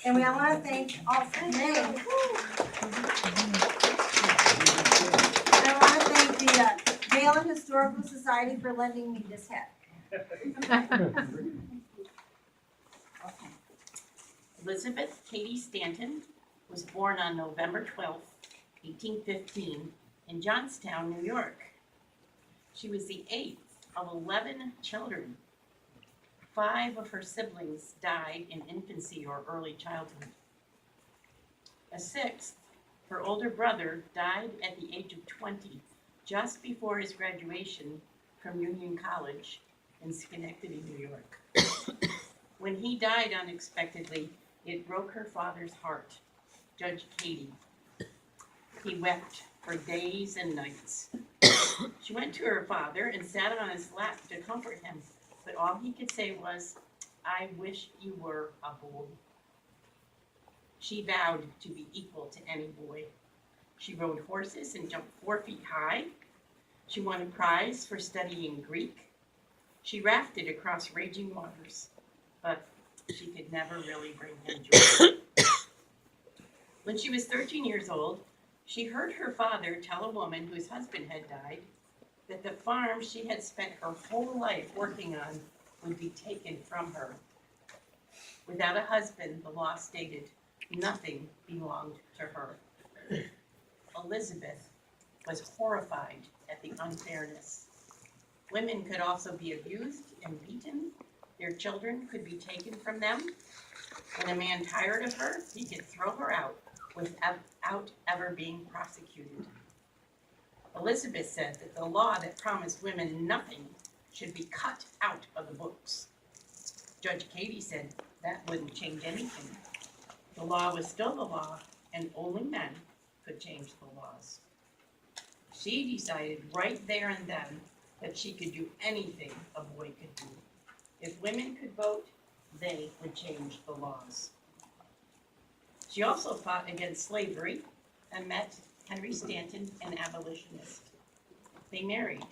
And we all want to thank all three names. I want to thank the Galen Historical Society for lending me this hat. Elizabeth Cady Stanton was born on November 12th, 1815, in Johnstown, New York. She was the 8th of 11 children. 5 of her siblings died in infancy or early childhood. A 6th, her older brother, died at the age of 20, just before his graduation from Union College in Schenectady, New York. When he died unexpectedly, it broke her father's heart, Judge Cady. He wept for days and nights. She went to her father and sat on his lap to comfort him, but all he could say was, "I wish you were a boy." She vowed to be equal to any boy. She rode horses and jumped 4 feet high. She won a prize for studying Greek. She rafted across raging waters, but she could never really bring him joy. When she was 13 years old, she heard her father tell a woman whose husband had died that the farm she had spent her whole life working on would be taken from her. Without a husband, the law stated, nothing belonged to her. Elizabeth was horrified at the unfairness. Women could also be abused and beaten. Their children could be taken from them. When a man tired of her, he could throw her out without ever being prosecuted. Elizabeth said that the law that promised women nothing should be cut out of the books. Judge Cady said that wouldn't change anything. The law was still the law, and only men could change the laws. She decided right there and then that she could do anything a boy could do. If women could vote, they would change the laws. She also fought against slavery and met Henry Stanton, an abolitionist. They married.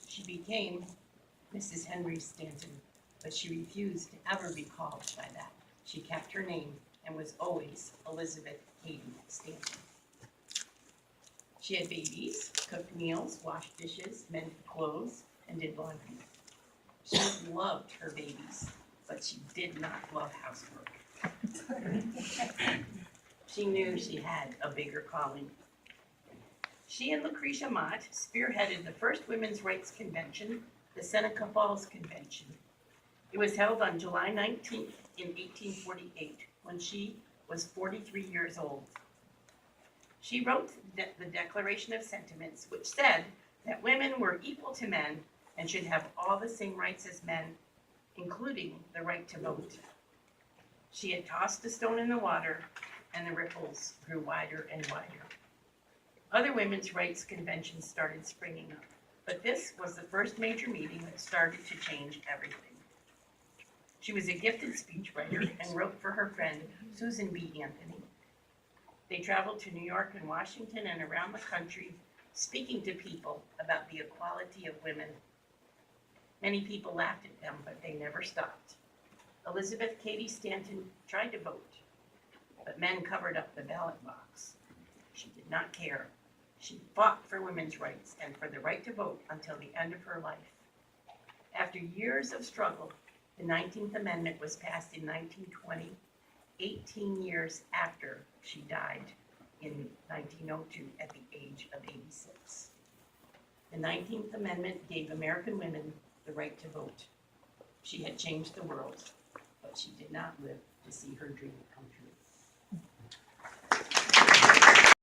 She became Mrs. Henry Stanton, but she refused to ever be called by that. She kept her name and was always Elizabeth Cady Stanton. She had babies, cooked meals, washed dishes, mended clothes, and did laundry. She loved her babies, but she did not love housework. She knew she had a bigger calling. She and Lucretia Mott spearheaded the first women's rights convention, the Seneca Falls Convention. It was held on July 19th in 1848, when she was 43 years old. She wrote the Declaration of Sentiments, which said that women were equal to men and should have all the same rights as men, including the right to vote. She had tossed a stone in the water, and the ripples grew wider and wider. Other women's rights conventions started springing up, but this was the first major meeting that started to change everything. She was a gifted speechwriter and wrote for her friend Susan B. Anthony. They traveled to New York and Washington and around the country, speaking to people about the equality of women. Many people laughed at them, but they never stopped. Elizabeth Cady Stanton tried to vote, but men covered up the ballot box. She did not care. She fought for women's rights and for the right to vote until the end of her life. After years of struggle, the 19th Amendment was passed in 1920, 18 years after she died in 1902 at the age of 86. The 19th Amendment gave American women the right to vote. She had changed the world, but she did not live to see her dream come true.